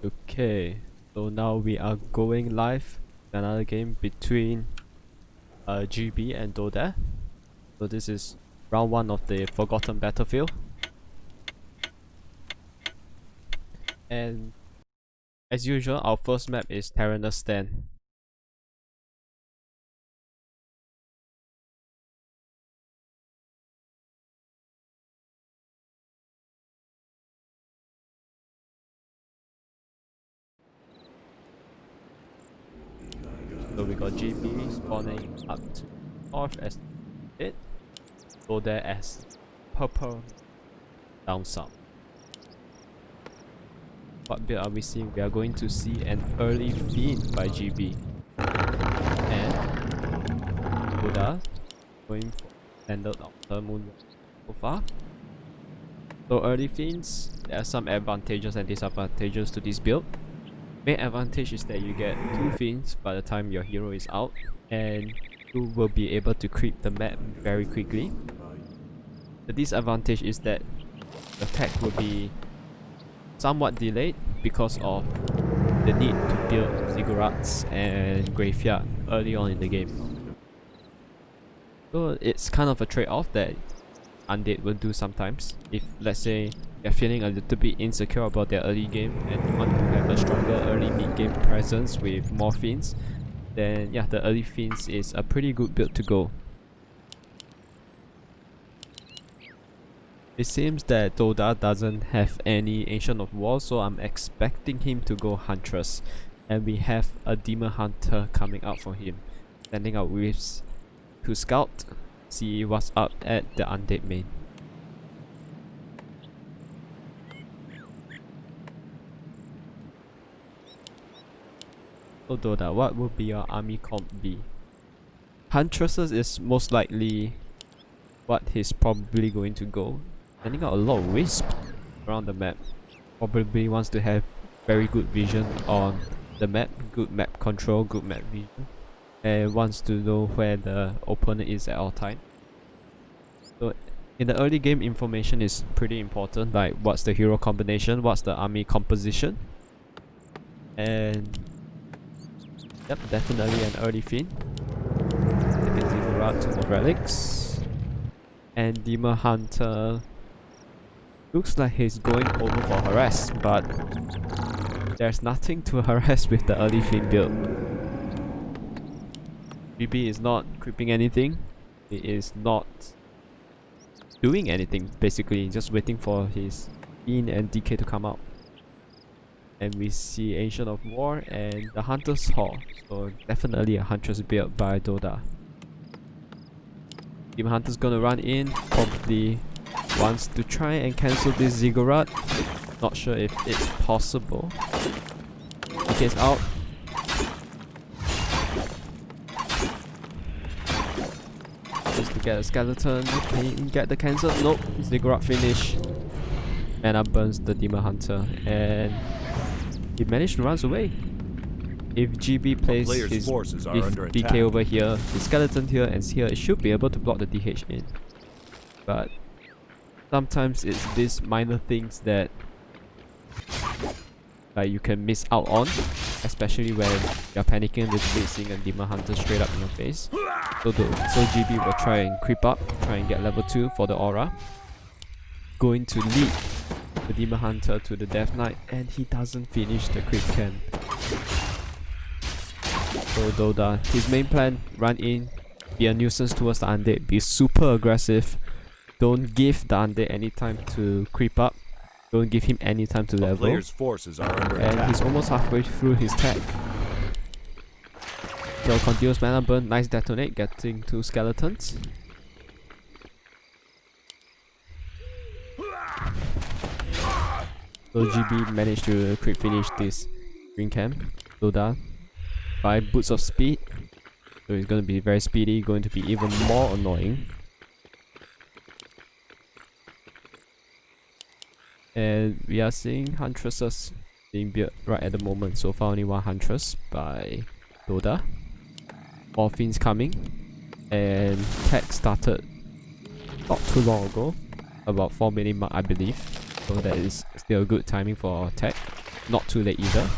Okay, so now we are going live with another game between GB and Dohdah. So this is round 1 of the Forgotten Battlefield. And as usual, our first map is Tyrannus Stand. So we got GB spawning up to north as it, Dohdah as purple down south. What build are we seeing? We are going to see an early Fiend by GB. And Dohdah going for standard Outer Moon so far. So early Fiends, there are some advantages and disadvantages to this build. Main advantage is that you get 2 Fiends by the time your hero is out, and you will be able to creep the map very quickly. The disadvantage is that the attack will be somewhat delayed because of the need to build ziggurats and graveyard early on in the game. So it's kind of a trade-off that Undead will do sometimes. If let's say you're feeling a little bit insecure about their early game and you want to have a stronger early mid-game presence with more Fiends, then yeah, the early Fiends is a pretty good build to go. It seems that Dohdah doesn't have any Ancient of War, so I'm expecting him to go Huntress. And we have a Demon Hunter coming out for him, sending out waves to scout, see what's up at the Undead main. So Dohdah, what would be your army comp be? Huntresses is most likely what he's probably going to go. Sending out a lot of wisp around the map. Probably wants to have very good vision on the map, good map control, good map vision, and wants to know where the opponent is at all time. So in the early game, information is pretty important, like what's the hero combination, what's the army composition, and yep, definitely an early Fiend. Taking Ziggurat, Tomb of Relics, and Demon Hunter looks like he's going over for harass, but there's nothing to harass with the early Fiend build. GB is not creeping anything, he is not doing anything, basically just waiting for his Fiend and DK to come out. And we see Ancient of War and the Hunter's Hall, so definitely a Huntress build by Dohdah. Demon Hunter's gonna run in, probably wants to try and cancel this Ziggurat. Not sure if it's possible. DK's out. Just to get a skeleton. Can he get the cancel? Nope. Ziggurat finish. Mana burns the Demon Hunter and he managed to run away. If GB plays his DK over here, the skeleton here and here, it should be able to block the DH in. But sometimes it's these minor things that you can miss out on, especially when you're panicking with seeing a Demon Hunter straight up in your face. So GB will try and creep up, try and get level 2 for the aura. Going to lead the Demon Hunter to the Death Knight, and he doesn't finish the creep camp. So Dohdah, his main plan, run in, be a nuisance towards the Undead, be super aggressive, don't give the Undead any time to creep up, don't give him any time to level, and he's almost halfway through his tag. So continuous mana burn, nice detonate, getting 2 skeletons. So GB managed to creep finish this green camp. Dohdah, 5 boots of speed. So he's going to be very speedy, going to be even more annoying. And we are seeing Huntresses being built right at the moment. So far only 1 Huntress by Dohdah. More Fiends coming. And tech started not too long ago. About 4 minute mark I believe. So that is still a good timing for tech. not too late either.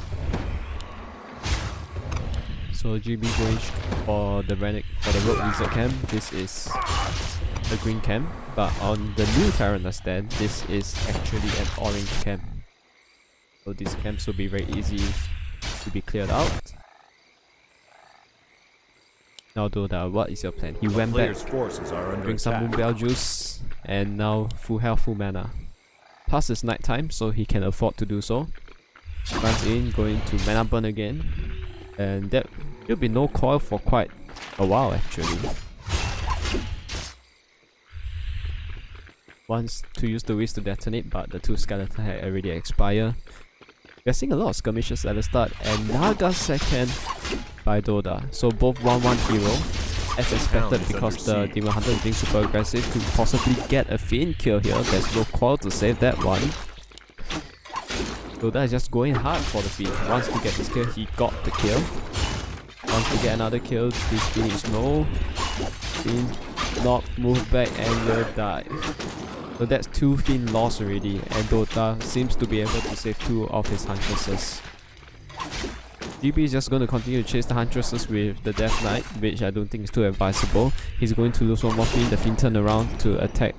So GB going for the Rogue Wizard camp. This is a green camp, but on the new Terran stand, this is actually an orange camp. So these camps will be very easy to be cleared out. Now Dohdah, what is your plan? He went back, drink some Moonbell juice, and now full health, full mana. Plus it's night time, so he can afford to do so. Runs in, going to mana burn again, and there'll be no coil for quite a while actually. Wants to use the Whisk to detonate, but the 2 skeleton had already expired. We're seeing a lot of skirmishes at the start, and Naga second by Dohdah. So both 1-1 hero, as expected, because the Demon Hunter is being super aggressive, could possibly get a Fiend kill here. There's no coil to save that one. Dohdah is just going hard for the Fiend. Wants to get this kill, he got the kill. Wants to get another kill, this Fiend is no. Fiend not move back and will die. So that's 2 Fiend lost already, and Dohdah seems to be able to save 2 of his Huntresses. GB is just going to continue to chase the Huntresses with the Death Knight, which I don't think is too advisable. He's going to lose 1 more Fiend, the Fiend turn around to attack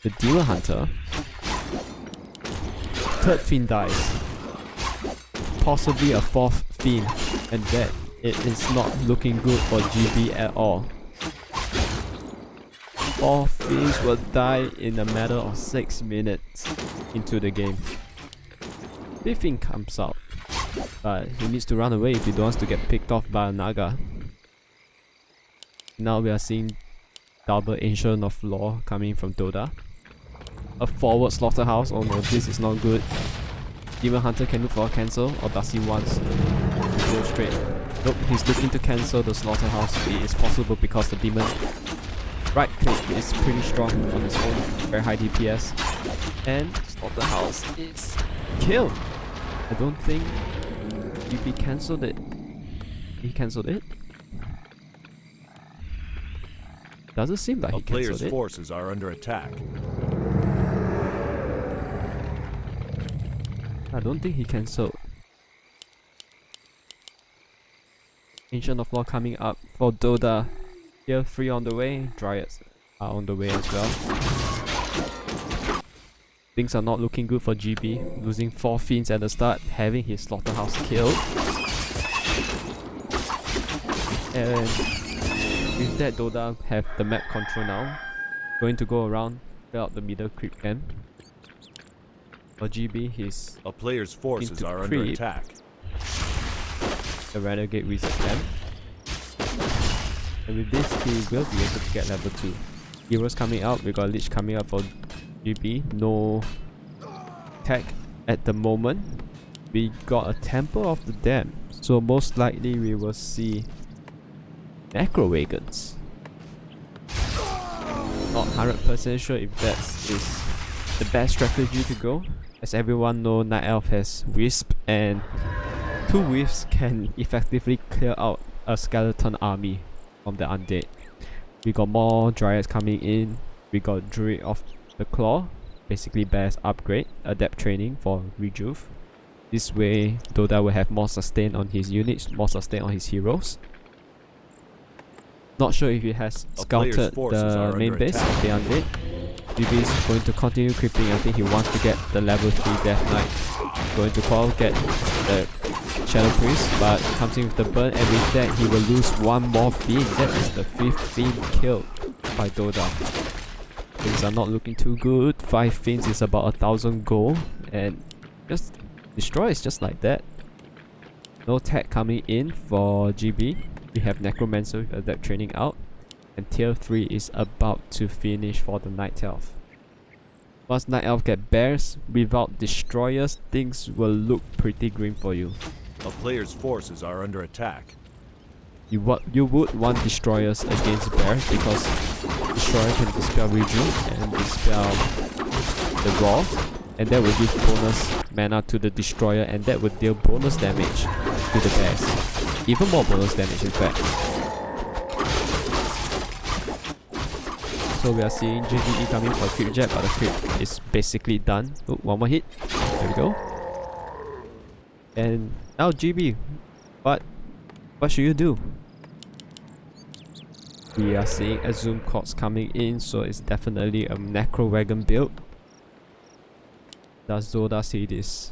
the Demon Hunter. 3rd Fiend dies. Possibly a 4th Fiend, and that it is not looking good for GB at all. 4 Fiends will die in a matter of 6 minutes into the game. 5th Fiend comes out, but he needs to run away if he don't want to get picked off by a Naga. Now we are seeing double Ancient of Law coming from Dohdah. A forward Slaughterhouse, oh no, this is not good. Demon Hunter can look for a cancel, or does he want to go straight? Nope, he's looking to cancel the Slaughterhouse. It is possible because the Demon right click is pretty strong on its own, very high DPS, and Slaughterhouse is killed. I don't think GB cancelled it. He cancelled it? Doesn't seem like he cancelled it. A player's forces are under attack. I don't think he cancelled. Ancient of Law coming up for Dohdah. Tier 3 on the way, Dryads are on the way as well. Things are not looking good for GB, losing 4 Fiends at the start, having his Slaughterhouse killed. And with that, Dohdah have the map control now. Going to go around, fill out the middle creep camp. For GB, he's a player's forces are under attack. The Renegade Wizard camp. And with this, he will be able to get level 2. Heroes coming out, we got Lich coming out for GB. No tech at the moment. We got a Temple of the Damned, so most likely we will see Necro Wagons. Not 100% sure if that is the best strategy to go. As everyone knows, Night Elf has Wisp, and 2 Wisps can effectively clear out a skeleton army from the undead. We got more Dryads coming in. We got Druid of the Claw, basically best upgrade, adept training for rejuve. This way Dohdah will have more sustain on his units, more sustain on his heroes. Not sure if he has scouted the main base of the undead. GB is going to continue creeping. I think he wants to get the level 3 Death Knight. Going to call, get the Shadow Priest, but comes in with the burn, and with that he will lose 1 more Fiend. That is the 5th Fiend killed by Dohdah. Things are not looking too good. 5 Fiends is about 1000 gold, and just destroys just like that. No tech coming in for GB. We have Necromancer with Adept Training out, and tier 3 is about to finish for the Night Elf. Once Night Elf get bears, without destroyers, things will look pretty grim for you. A player's forces are under attack. You would want destroyers against bears, because destroyer can dispel rejuve and dispel the raw, and that will give bonus mana to the destroyer, and that would deal bonus damage to the bears. Even more bonus damage in fact. So we are seeing JGE coming for creep jet, but the creep is basically done. Oh, 1 more hit. There we go. And now GB, what should you do? We are seeing Azum Corps coming in, so it's definitely a Necro Wagon build. Does Dohdah see this?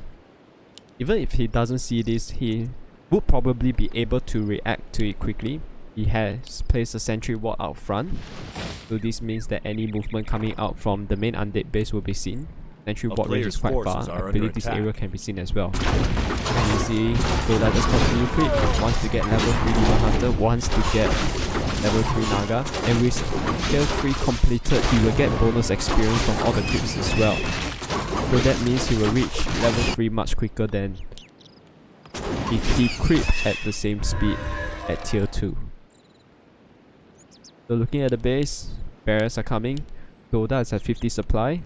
Even if he doesn't see this, he would probably be able to react to it quickly. He has placed a sentry ward out front, so this means that any movement coming out from the main undead base will be seen. Sentry ward range is quite far. I believe this area can be seen as well. And you see, Dohdah just continue creep. Wants to get level 3 Demon Hunter, wants to get level 3 Naga, and with tier 3 completed, he will get bonus experience from all the creeps as well. So that means he will reach level 3 much quicker than if he creep at the same speed at tier 2. So looking at the base, barriers are coming. Dohdah is at 50 supply.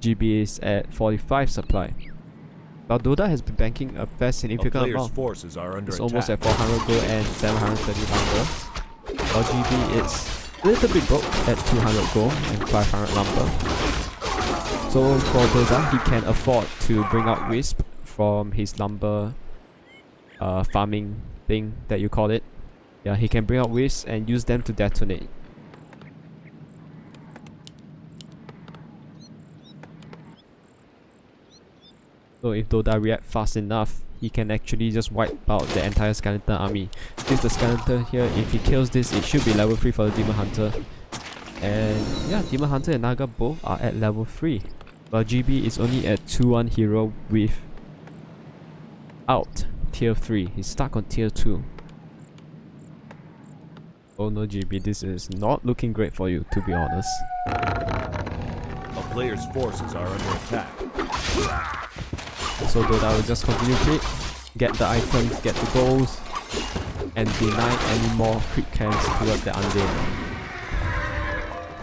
GB is at 45 supply. But Dohdah has been banking a fair significant amount. Forces are under it's attack. Almost at 400 gold and 730 lumber. While GB is a little bit broke at 200 gold and 500 lumber. So for Dohdah, he can afford to bring out Wisp from his lumber farming thing that you call it. Yeah, he can bring out Wisps and use them to detonate. So if Dohdah react fast enough, he can actually just wipe out the entire skeleton army. Since the skeleton here, if he kills this, it should be level 3 for the Demon Hunter. And yeah, Demon Hunter and Naga both are at level 3. But GB is only at 2-1 hero with out tier 3. He's stuck on tier 2. Oh no GB, this is not looking great for you, to be honest. A player's forces are under attack. So Dohdah will just continue creep, get the items, get the goals, and deny any more creep camps towards the undead.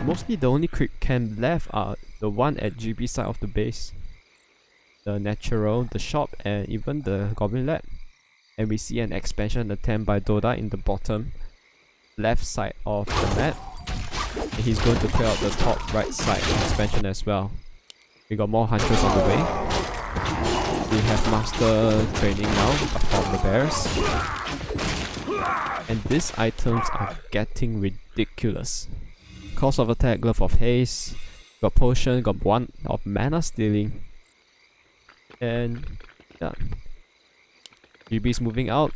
Mostly the only creep camp left are the one at GB side of the base, the natural, the shop, and even the goblin lab. And we see an expansion attempt by Dohdah in the bottom left side of the map. And he's going to clear out the top right side expansion as well. We got more hunters on the way. We have master training now from the bears. And these items are getting ridiculous. Cost of attack, glove of haste, got potion, got 1 of mana stealing. And yeah. GB's moving out.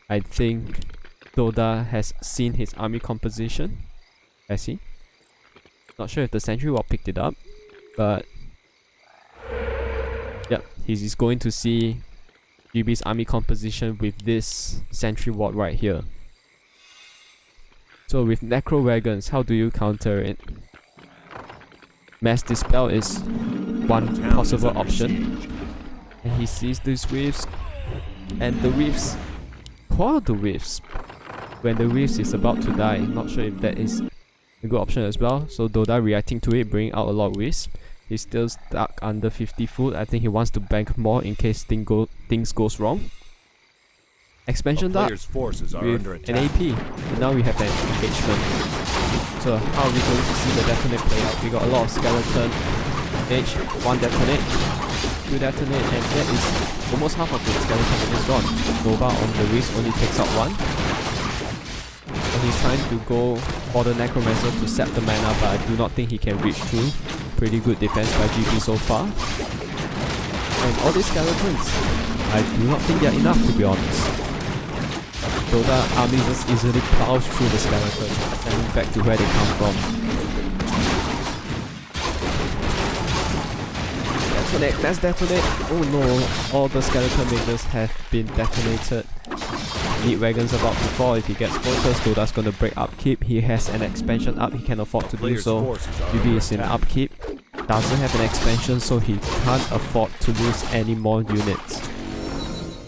I think Dohdah has seen his army composition. Has he? Not sure if the sentry ward picked it up, but yeah, he's going to see GB's army composition with this sentry ward right here. So with Necro Wagons, how do you counter it? Mass Dispel is one possible option. And he sees these waves, and the waves pour the waves when the waves is about to die. Not sure if that is a good option as well. So Dohdah reacting to it, bringing out a lot of waves. He's still stuck under 50 food. I think he wants to bank more in case things goes wrong. Expansion dart with an AP, and now we have an engagement. So how are we going to see the detonate play out? We got a lot of skeleton. H, 1 detonate, 2 detonate, and that is almost half of the skeleton is gone. Nova on the wrist only takes out 1. And he's trying to go for the Necromancer to sap the mana, but I do not think he can reach through. Pretty good defense by GB so far. And all these skeletons, I do not think they are enough, to be honest. Dohdah army just easily plows through the skeletons, and back to where they come from. Detonate, let's detonate! Oh no, all the skeleton mages have been detonated. Lead Wagon's about to fall. If he gets focused, Dohdah's gonna break upkeep. He has an expansion up, he can afford to do so. GB is in upkeep, doesn't have an expansion, so he can't afford to lose any more units.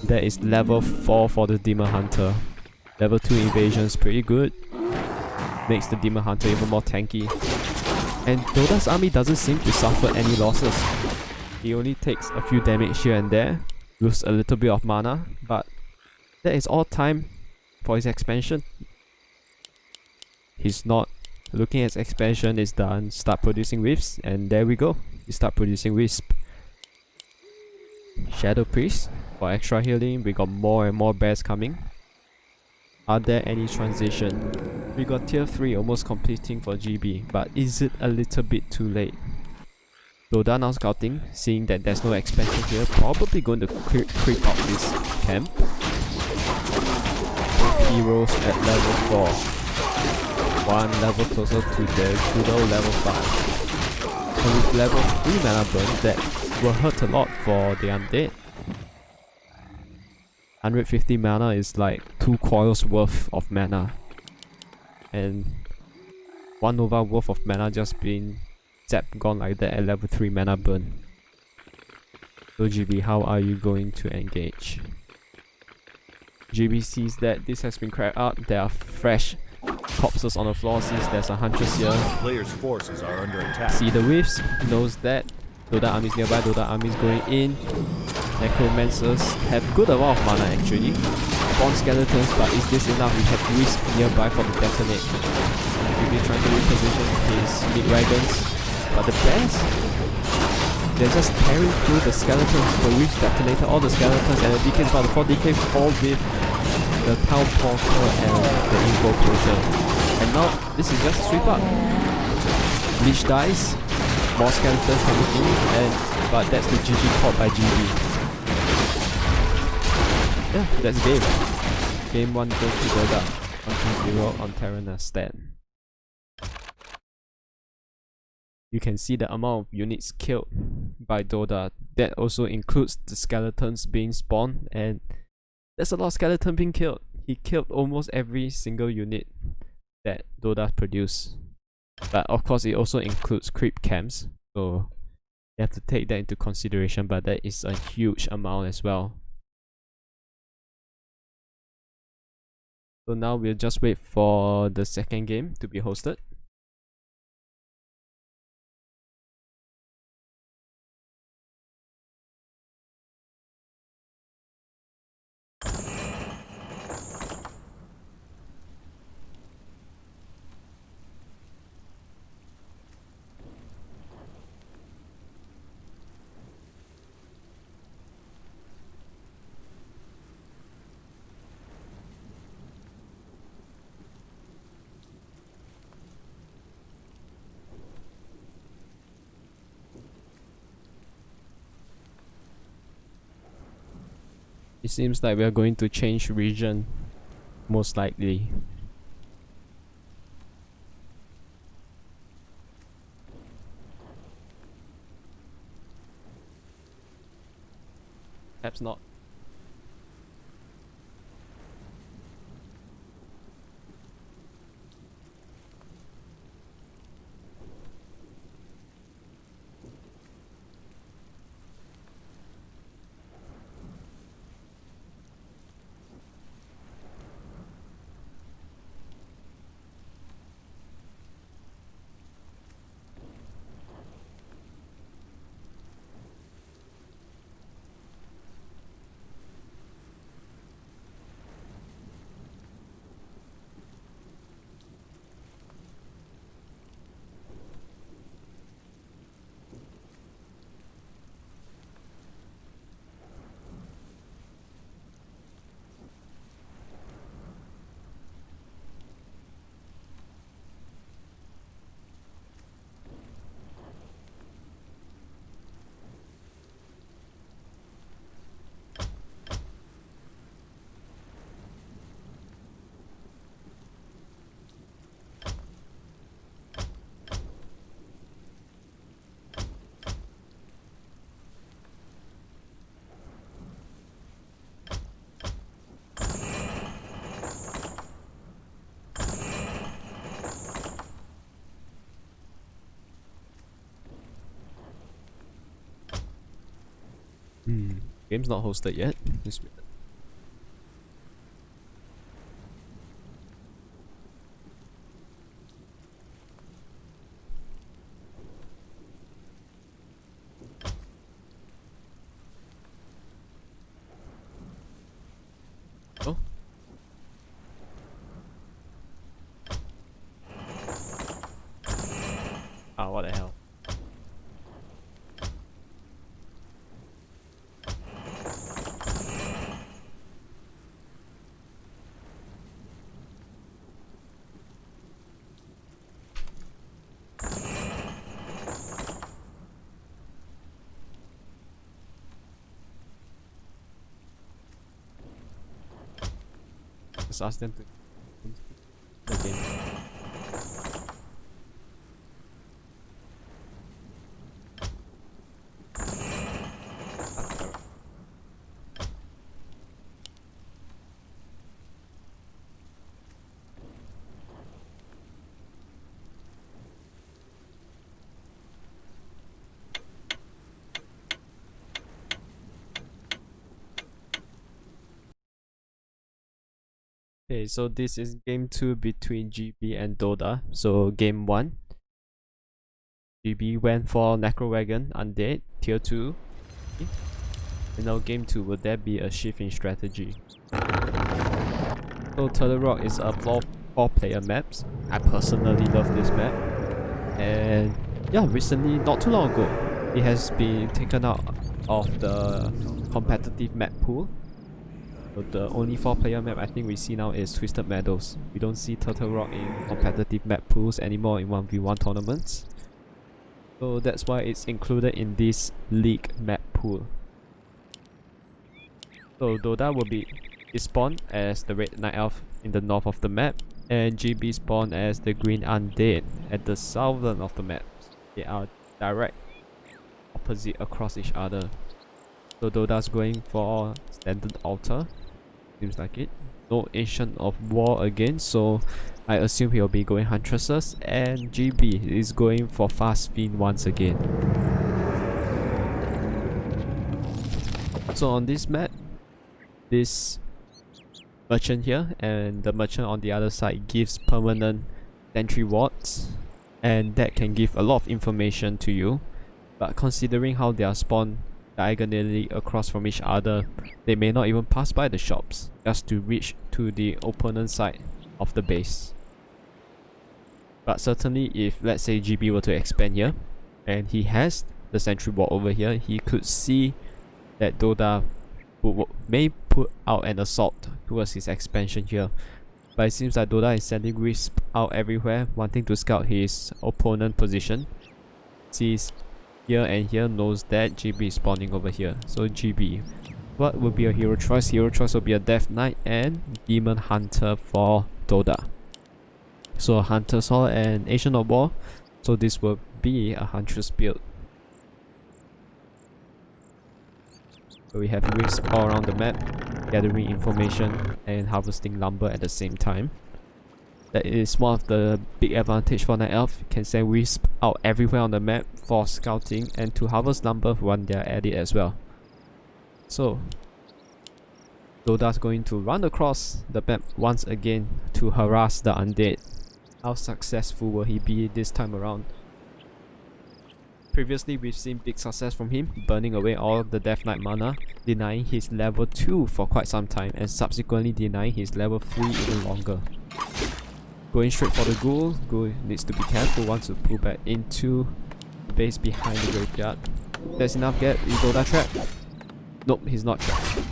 That is level 4 for the Demon Hunter. Level 2 evasion is pretty good. Makes the Demon Hunter even more tanky. And Dohdah's army doesn't seem to suffer any losses. He only takes a few damage here and there, loses a little bit of mana, but that is all time for his expansion. He's not looking at his expansion, it's done. Start producing wisps, and there we go. You start producing wisp. Shadow Priest. For extra healing, we got more and more bears coming. Are there any transition? We got tier 3 almost completing for GB, but is it a little bit too late? Dohdah now scouting, seeing that there's no expansion here, probably going to creep out this camp. Both heroes at level 4. One level closer to their Kudo level 5. And with level 3 mana burn, that will hurt a lot for the undead. 150 mana is like 2 coils worth of mana. And 1 Nova worth of mana just being zapped gone like that at level 3 mana burn. So GB, how are you going to engage? GB sees that this has been cracked up. There are fresh corpses on the floor since there's a Huntress here. Players' forces are under attack. See the waves, knows that Dohdah army is nearby, Dohdah army is going in. Necromancers have good amount of mana actually. Spawn skeletons, but is this enough? We have Wisp nearby for the detonate. GB trying to reposition his mid wagons, but the bears, they're just tearing through the skeletons. The Wisp detonated all the skeletons, and the DK is about to fall. DK fall with the Town Portal and the Invocation. And now this is just a sweep up. Leech dies, more skeletons coming in, but that's the GG caught by GB. Yeah, that's game. Game 1 goes to Dohdah. 1-0 on Terraner's stand. You can see the amount of units killed by Dohdah. That also includes the skeletons being spawned, and there's a lot of skeletons being killed. He killed almost every single unit that Dohdah produced. But of course it also includes creep camps, so you have to take that into consideration, but that is a huge amount as well. So now we'll just wait for the second game to be hosted. It seems like we are going to change region, most likely. Perhaps not. Game's not hosted yet. Oh. Ah, what the hell? Just ask them to the game. Okay, so this is game 2 between GB and Dohdah. So game 1, GB went for Necro Wagon, Undead, tier 2. And now game 2, will there be a shift in strategy? So Turtle Rock is a 4-player maps. I personally love this map. And yeah, recently, not too long ago, it has been taken out of the competitive map pool. So the only 4-player map I think we see now is Twisted Meadows. We don't see Turtle Rock in competitive map pools anymore in 1v1 tournaments. So that's why it's included in this league map pool. So Dohdah will be spawned as the Red Night Elf in the north of the map, and GB spawned as the Green Undead at the southern of the map. They are direct opposite across each other. So Dohdah's going for standard altar. Seems like it. No Ancient of War again, so I assume he'll be going Huntresses, and GB is going for Fast Fiend once again. So on this map, this merchant here and the merchant on the other side gives permanent sentry wards, and that can give a lot of information to you, but considering how they are spawned diagonally across from each other, they may not even pass by the shops just to reach to the opponent side of the base. But certainly if let's say GB were to expand here and he has the sentry wall over here, he could see that Dohdah may put out an assault towards his expansion here. But it seems like Dohdah is sending Wisp out everywhere, wanting to scout his opponent position. Sees here and here, knows that GB is spawning over here. So GB, what will be a hero choice? Hero choice will be a Death Knight and Demon Hunter for Dohdah. So Hunter Sword and Ancient of War. So this will be a Huntress build. So we have Wisp all around the map, gathering information and harvesting lumber at the same time. That is one of the big advantage for Night Elf. You can send Wisp out everywhere on the map for scouting and to harvest lumber when they are at it as well. So Dohdah's going to run across the map once again to harass the undead. How successful will he be this time around? Previously we've seen big success from him, burning away all of the Death Knight mana, denying his level 2 for quite some time, and subsequently denying his level 3 even longer. Going straight for the ghoul. Ghoul needs to be careful, wants to pull back into the base behind the graveyard. There's enough gap. Is Dohdah trapped? Nope, he's not trapped.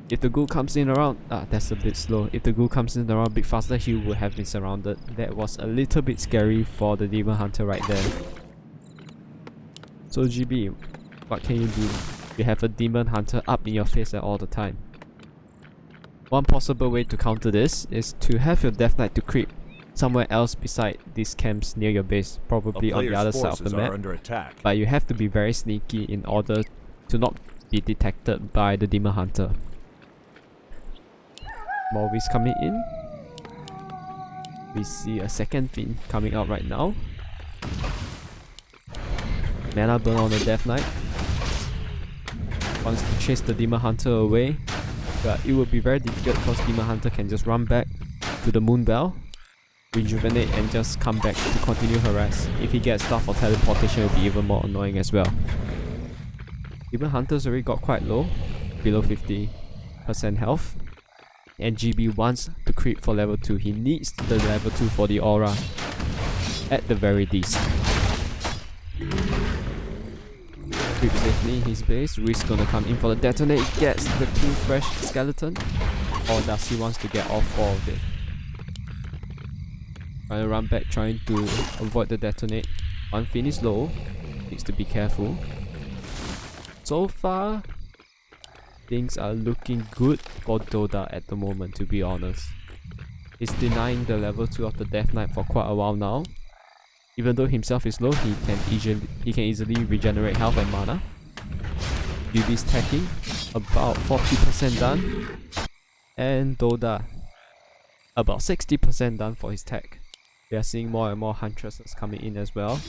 If the ghoul comes in around, that's a bit slow. If the ghoul comes in around a bit faster, he would have been surrounded. That was a little bit scary for the Demon Hunter right there. So GB, what can you do? You have a Demon Hunter up in your face at all the time. One possible way to counter this is to have your Death Knight to creep somewhere else beside these camps near your base, probably on the other side of the map. But you have to be very sneaky in order to not be detected by the Demon Hunter. More Wisp coming in. We see a second Fiend coming out right now. Mana burn on the Death Knight. Wants to chase the Demon Hunter away, but it would be very difficult because Demon Hunter can just run back to the Moonbell, rejuvenate, and just come back to continue harass. If he gets stuff for teleportation, it will be even more annoying as well. Demon Hunter's already got quite low, below 50% health, and GB wants to creep for level 2. He needs the level 2 for the aura at the very least. Creep safely in his base. Wisp gonna come in for the detonate. Gets the 2 fresh skeleton, or does he wants to get all 4 of it? Trying to run back, trying to avoid the detonate. One Fiend is low, needs to be careful. So far, things are looking good for Dohdah at the moment, to be honest. is denying the level 2 of the Death Knight for quite a while now. Even though himself is low, he can easily regenerate health and mana. GB's tacking, about 40% done. And Dohdah, about 60% done for his tech. We are seeing more and more Huntresses coming in as well.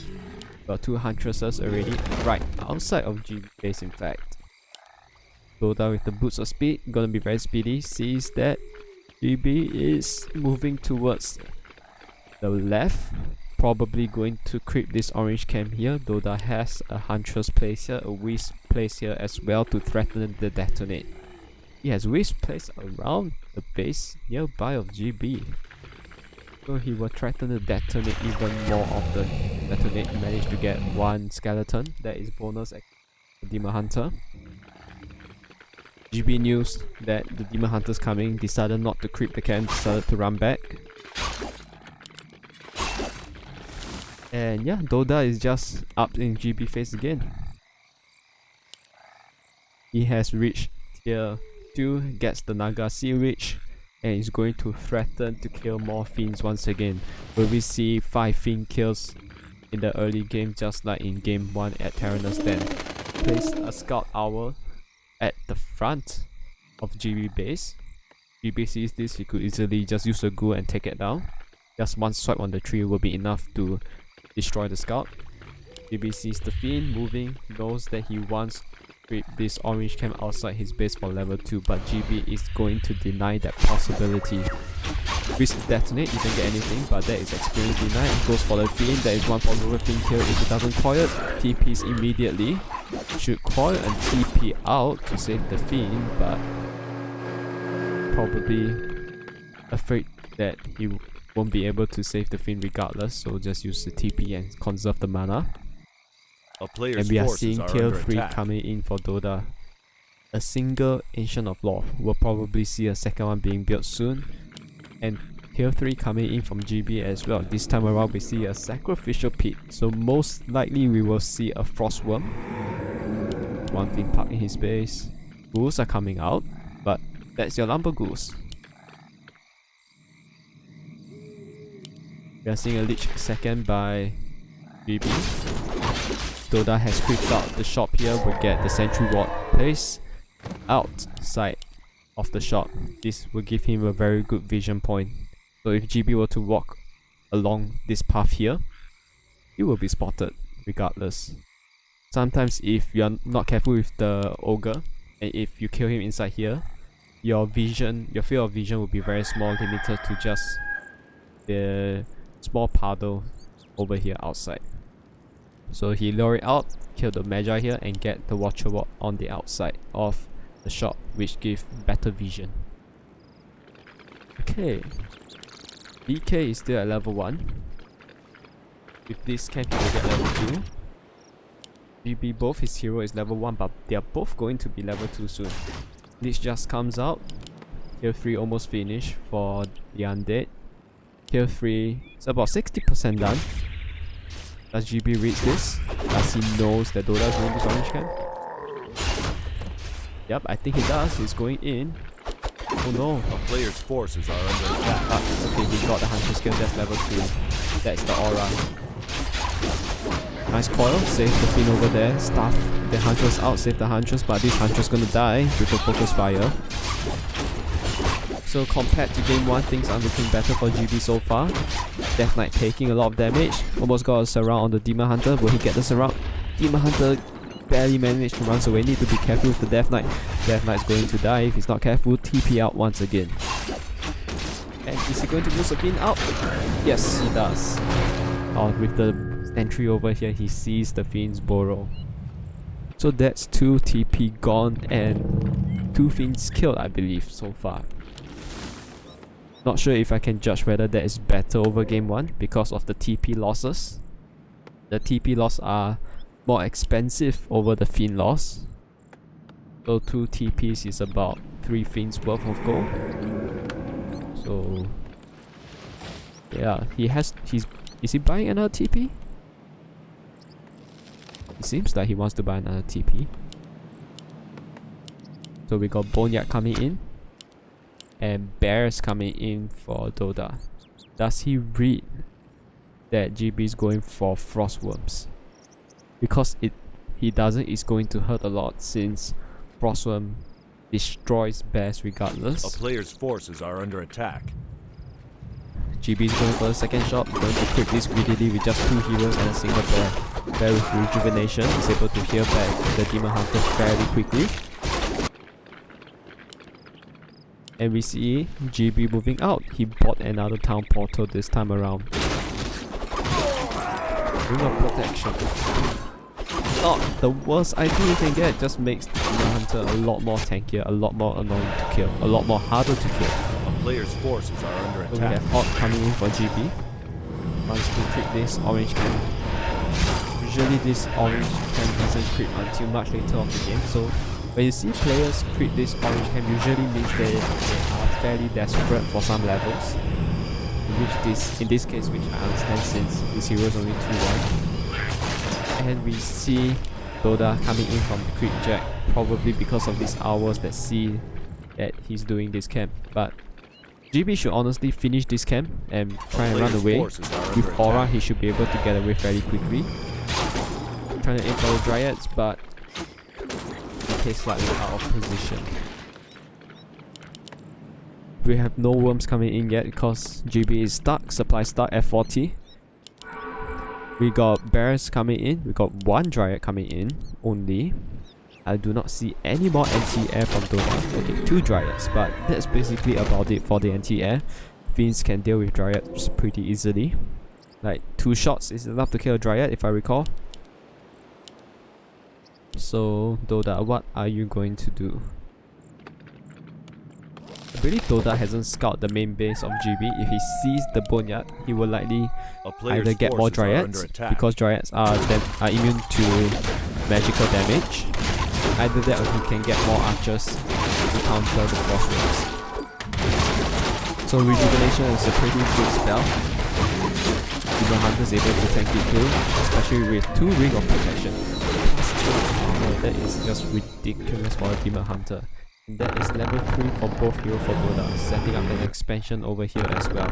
Got 2 Huntresses already right outside of GB base, in fact. Dohdah with the boots of speed, gonna be very speedy, sees that GB is moving towards the left, probably going to creep this orange camp here. Dohdah has a Huntress placed here, a Wisp placed here as well to threaten the detonate. He has Wisp placed around the base nearby of GB. So he will threaten to detonate even more of the detonate. He managed to get 1 skeleton, that is bonus Demon Hunter. GB news that the Demon Hunter's coming, decided not to creep the camp, decided to run back. And yeah, Dohdah is just up in GB phase again. He has reached tier 2, gets the Naga Sea Reach, and is going to threaten to kill more Fiends once again. Will we see 5 Fiend kills in the early game just like in game 1 at Tyrannus Den? Place a Scout Owl at the front of GB base. GB sees this, he could easily just use a ghoul and take it down. Just 1 swipe on the tree will be enough to destroy the scout. GB sees the Fiend moving, knows that he wants to creep this orange camp outside his base for level 2, but GB is going to deny that possibility. Risk to detonate, you don't get anything, but that is experience denied. Goes for the Fiend, there is 1 possible Fiend kill. If it doesn't coil, TPs immediately. Should coil and TP out to save the Fiend, but probably afraid that he won't be able to save the Fiend regardless, so just use the TP and conserve the mana. And we are seeing tier 3 coming in for Dohdah. A single Ancient of Law. We'll probably see a second one being built soon. And tier 3 coming in from GB as well. This time around we see a Sacrificial Pit, so most likely we will see a Frostworm. 1 thing parked in his base. Ghouls are coming out, but that's your Lumber Ghouls. We are seeing a Lich second by GB. Dohdah has creeped out the shop here, will get the sentry ward placed outside of the shop. This will give him a very good vision point. So if GB were to walk along this path here, he will be spotted regardless. Sometimes if you are not careful with the ogre, and if you kill him inside here, your field of vision will be very small, limited to just the small puddle over here outside. So he lure it out, kill the Magi here, and get the Watcher Ward on the outside of the shop, which gives better vision. Okay, BK is still at level 1. With this camp he will get level 2. GB, both his hero is level 1, but they are both going to be level 2 soon. Lich just comes out. Tier 3 almost finished for the Undead. Tier 3 is about 60% done. Does GB reach this? Does he knows that Dohdah is going to orange camp? Yep, I think he does. He's going in. Oh no. A player's forces are under attack. Okay, he got the Hunter skill, that's level 2. That's the aura. Nice coil, save the Fiend over there. Stuff the Huntress out, save the Huntress, but this Huntress gonna die with a focus fire. So compared to game 1, things are looking better for GB so far. Death Knight taking a lot of damage. Almost got a surround on the Demon Hunter. Will he get the surround? Demon Hunter barely managed to run away. Need to be careful with the Death Knight. Death Knight's going to die if he's not careful. TP out once again. And is he going to lose the Fiend out? Yes, he does. Oh, with the sentry over here, he sees the Fiend's burrow. So that's 2 TP gone and 2 Fiends killed, I believe, so far. Not sure if I can judge whether that is better over game 1 because of the TP losses. The TP loss are more expensive over the Fiend loss. So 2 TPs is about 3 Fiends worth of gold. So yeah, is he buying another TP? It seems like he wants to buy another TP. So we got Boneyard coming in. and bears coming in for Dohdah. Does he read that GB is going for frostworms? Because he doesn't, it's going to hurt a lot since frostworm destroys bears regardless. A player's forces are under attack. GB is going for the second shot, going to quick this greedily with just 2 heroes and a single bear. Bear with rejuvenation is able to heal back the Demon Hunter fairly quickly. And we see GB moving out. He bought another town portal this time around. Ring of Protection. Not the worst item you can get, just makes the Demon Hunter a lot more tankier, a lot more annoying to kill, a lot more harder to kill. Player's forces are under So we attack. have Odd coming in for GB. Wants to creep this orange camp. Usually this orange camp doesn't creep until much later of the game, so when you see players creep this orange camp, usually means they are fairly desperate for some levels. In this case, which I understand since this hero is only 2-1. And we see Dohdah coming in from the creep jack, probably because of these hours that see that he's doing this camp. But GB should honestly finish this camp and try and run away. With Aura, he should be able to get away fairly quickly. Trying to aim for the Dryads, but he's slightly out of position. We have no worms coming in yet because GB is stuck, supply stuck at 40. We got bears coming in, we got 1 Dryad coming in only. I do not see any more anti-air from Dohdah. Okay, 2 Dryads, but that's basically about it for the anti-air. Fiends can deal with Dryads pretty easily. Like 2 shots is enough to kill a Dryad if I recall. So Dohdah, what are you going to do? I believe Dohdah hasn't scouted the main base of GB. If he sees the boneyard, he will likely either get more Dryads, because Dryads are immune to magical damage. Either that or he can get more archers to counter the frostworms. So rejuvenation is a pretty good spell. Demon Hunter is able to tank it too, especially with 2 Ring of Protection. That is just ridiculous for a Demon Hunter. And that is level 3 for both heroes for Dohdah, setting up an expansion over here as well.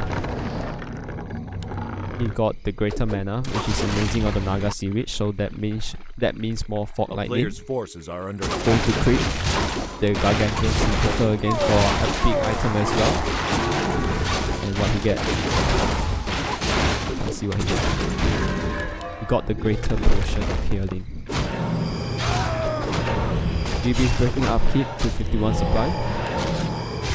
He got the greater mana, which is amazing on the Naga Sea Witch, so that means more Fog Lightning. Player's forces are under attack. Going to creep the Gargantuan Sea Portal again for a big item as well. And what he get? Let's see what he get. He got the greater potion of healing. GB is breaking up hit to 51 supply.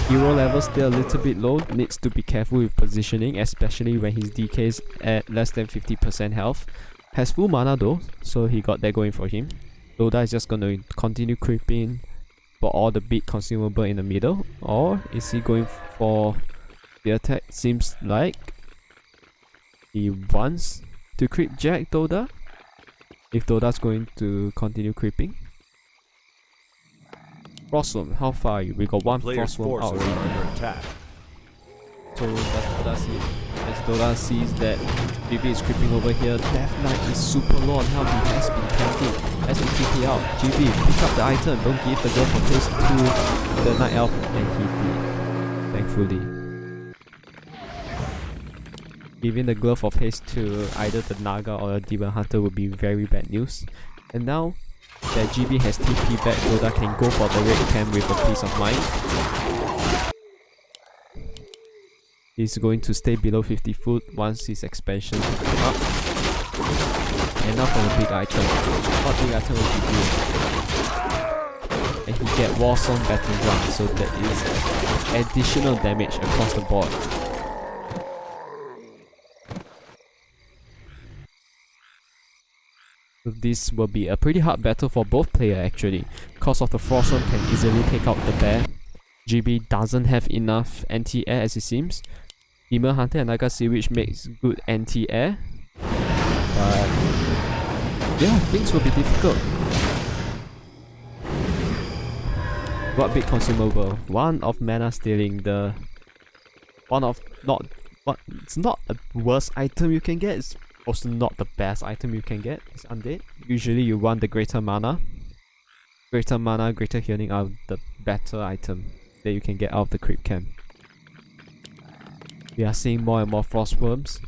Hero level still a little bit low, needs to be careful with positioning, especially when his DK is at less than 50% health. Has full mana though, so he got that going for him. Dohdah is just gonna continue creeping for all the big consumable in the middle, or is he going for the attack? Seems like he wants to creep Jack Dohdah, if Dohdah's going to continue creeping. Frostworm, how far are you? We got 1 Frostworm out already. Under attack. So does Dohdah see it? As Dohdah sees that GB is creeping over here, Death Knight is super low on health, he has been camping, has been TP out. GB, pick up the item, don't give the girl for haste to the Night Elf, and he did, thankfully. Giving the glove of haste to either the Naga or the Demon Hunter would be very bad news. And now that GB has TP back, Dohdah can go for the red camp with a peace of mind. He's going to stay below 50 foot once his expansion come up. And now for the big item. What big item will be good? And he get Warsong Battleground, so that is additional damage across the board. This will be a pretty hard battle for both players actually. Cause of the Frostworm can easily take out the bear. GB doesn't have enough anti-air as it seems. Demon Hunter and Naga Sea Witch makes good anti-air. But yeah, things will be difficult. What big consumable? 1 of mana stealing, it's not the worst item you can get, it's also not the best item you can get. It's undead. Usually you want the greater mana. Greater mana, greater healing are the better item that you can get out of the creep camp. We are seeing more and more frostworms.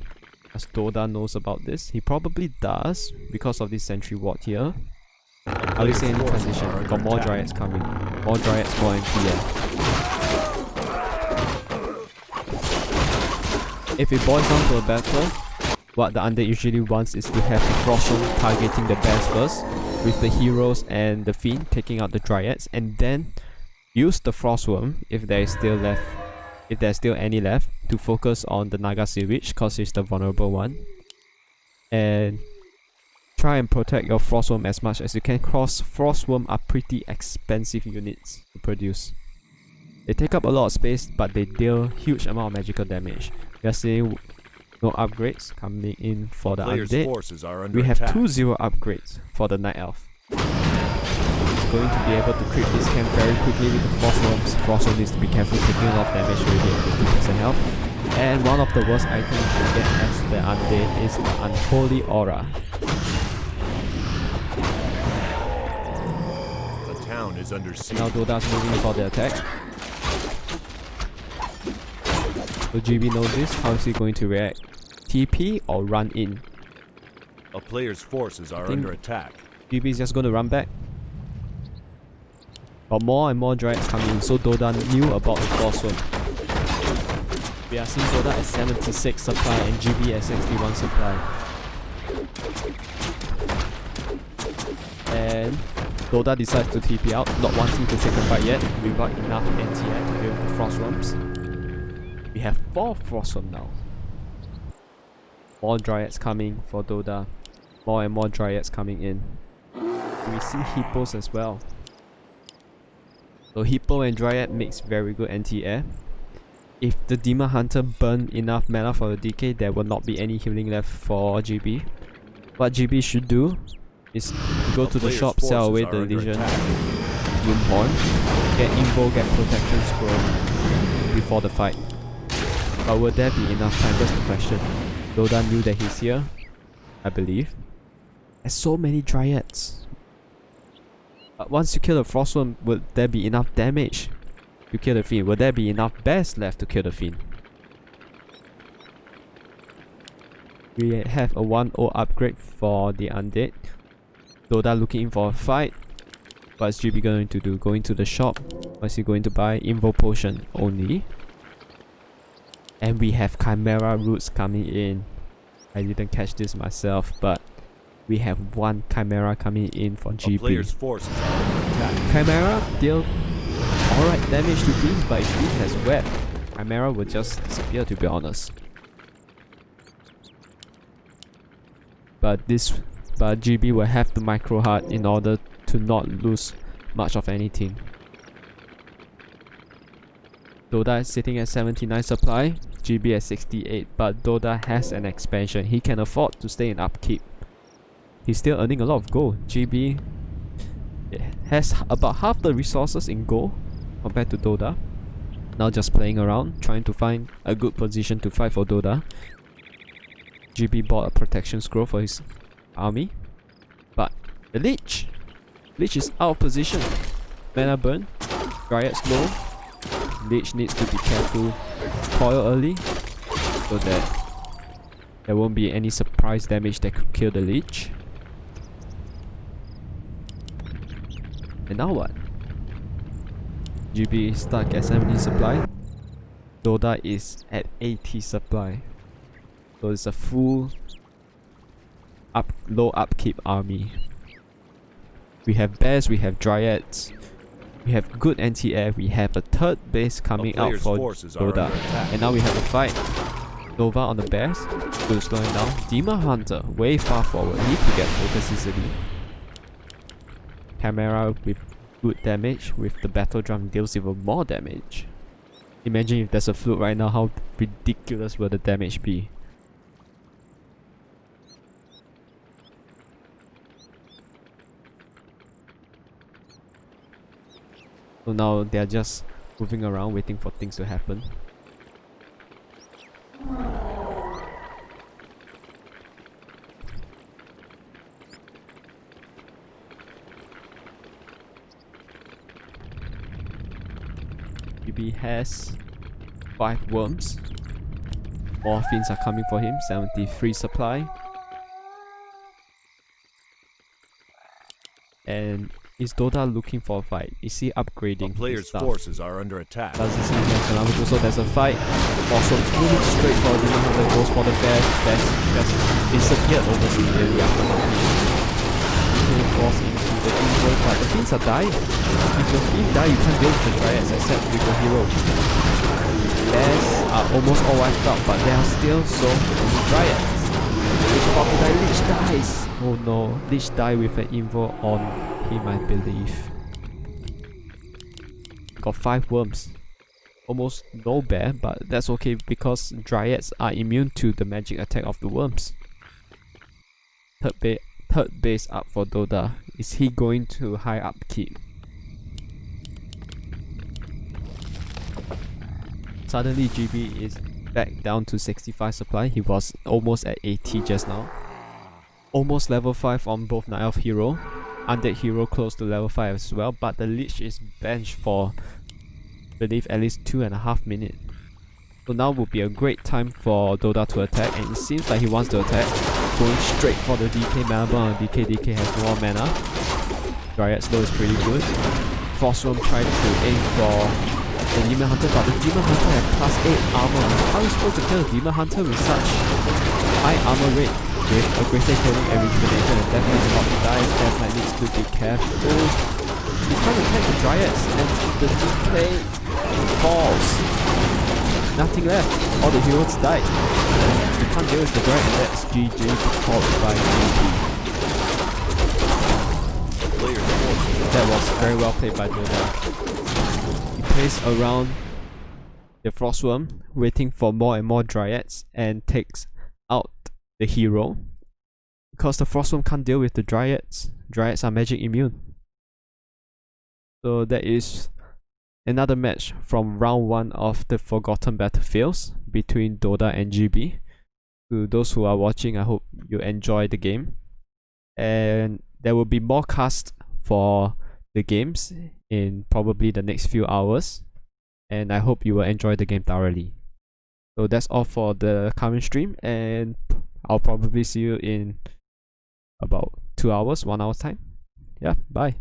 As Dohdah knows about this. He probably does because of this sentry ward here. Are we seeing any transition? We got more dryads coming. More dryads, more NTM. If it boils down to a battle, what the undead usually wants is to have the frostworm targeting the bears first, with the heroes and the fiend taking out the dryads, and then use the frostworm if there is still left, if there's still any left, to focus on the Naga Sea Witch cause it's the vulnerable one. And try and protect your frostworm as much as you can cause frostworm are pretty expensive units to produce. They take up a lot of space but they deal huge amount of magical damage. We are seeing no upgrades coming in for the undead. We have 2-0 upgrades for the Night Elf. He's going to be able to creep this camp very quickly with the frostworms. Frostworm needs to be careful, taking a lot of damage already at 50% health. And one of the worst items to get as the undead is the Unholy Aura. The town is under siege. Now Dohdah's moving for the attack. So GB knows this. How is he going to react? TP or run in? A player's forces are under attack. GB is just going to run back. But more and more dryads coming in, so Dohdah knew about the frostworm. We are seeing Dohdah at 76 supply and GB at 61 supply. And Dohdah decides to TP out, not wanting to take a fight yet, without enough NTI to deal with the frostworms. We have 4 frostworm now. More dryads coming for Dohdah. More and more dryads coming in. We see hippos as well. So hippo and dryad makes very good anti-air. If the Demon Hunter burn enough mana for the DK, there will not be any healing left for GB. What GB should do is go to the shop, sell away the Legion Doomhorn, get Invo, get Protection Scroll before the fight. But will there be enough time? That's the question. Dohdah knew that he's here, I believe. There's so many dryads. But once you kill the frostworm, will there be enough damage to kill the fiend? Will there be enough bears left to kill the fiend? We have a 1-0 upgrade for the undead. Dohdah looking for a fight. What's GB going to do? Going to the shop. What's he going to buy? Invo potion only. And we have Chimera roots coming in. I didn't catch this myself, but we have 1 Chimera coming in for GB. Player's forces are under attack. Chimera deal alright damage to fiends, but if fiend has web, Chimera will just disappear, to be honest. But GB will have the micro heart in order to not lose much of anything. Dohdah is sitting at 79 supply, GB at 68, but Dohdah has an expansion. He can afford to stay in upkeep. He's still earning a lot of gold. GB has about half the resources in gold compared to Dohdah. Now just playing around, trying to find a good position to fight for Dohdah. GB bought a protection scroll for his army. But the Lich is out of position. Mana burn, Dryad slow. Lich needs to be careful, coil early, so that there won't be any surprise damage that could kill the Lich. And now what? GB is stuck at 70 supply. Dohdah is at 80 supply. So it's a full low upkeep army. We have bears, we have dryads, we have good anti-air, we have a third base coming out for Dohdah. And now we have a fight. Nova on the bears, good slowing down. Demon Hunter, way far forward, need to get focus easily. Chimera with good damage, with the battle drum deals even more damage. Imagine if there's a flute right now, how ridiculous will the damage be? So now they're just moving around waiting for things to happen. GB has 5 worms. More fiends are coming for him. 73 supply. And is Dohdah looking for a fight? Is he A upgrading his player's stuff? forces are under attack. Doesn't seem like an so there's a fight. Also moving straight for Demon Hunter, goes for the best just disappeared over immediately after not force into the evil, but the fiends are dying. If your fiend die, you can't deal with the dryads except with your hero. Bears are almost all wiped out, but there are still so many dryads. Lich about to die, Lich dies! Oh no, Lich died with an invo on him, I believe. Got 5 worms. Almost no bear, but that's okay because dryads are immune to the magic attack of the worms. Third base up for Dohdah. Is he going to high upkeep? Suddenly GB is back down to 65 supply. He was almost at 80 just now. Almost level 5 on both Night Elf Hero. Undead Hero close to level 5 as well, but the Lich is benched for I believe at least 2.5 minutes. So now would be a great time for Dohdah to attack, and it seems like he wants to attack. Going straight for the DK mana bar on DK has more mana. Dryad slow is pretty good. Frostworm tried to aim for the Demon Hunter, but the Demon Hunter has plus 8 armor. How are you supposed to kill the Demon Hunter with such high armor rate? With a greater killing and rejuvenation, and definitely about to die. Definitely needs to be careful. He's trying to attack the Dryads and the DK falls. Nothing left. All the heroes died. You can't deal with the Dryad, and that's GG called by GG. That was very well played by Dohdah. He plays around the Frostworm, waiting for more and more Dryads, and takes out the hero. Because the Frostworm can't deal with the Dryads. Dryads are magic immune. So that is another match from round 1 of the Forgotten Battlefields between Dohdah and GB. To those who are watching, I hope you enjoy the game. And there will be more casts for the games in probably the next few hours. And I hope you will enjoy the game thoroughly. So that's all for the current stream, and I'll probably see you in about 2 hours, 1 hour's time. Yeah, bye.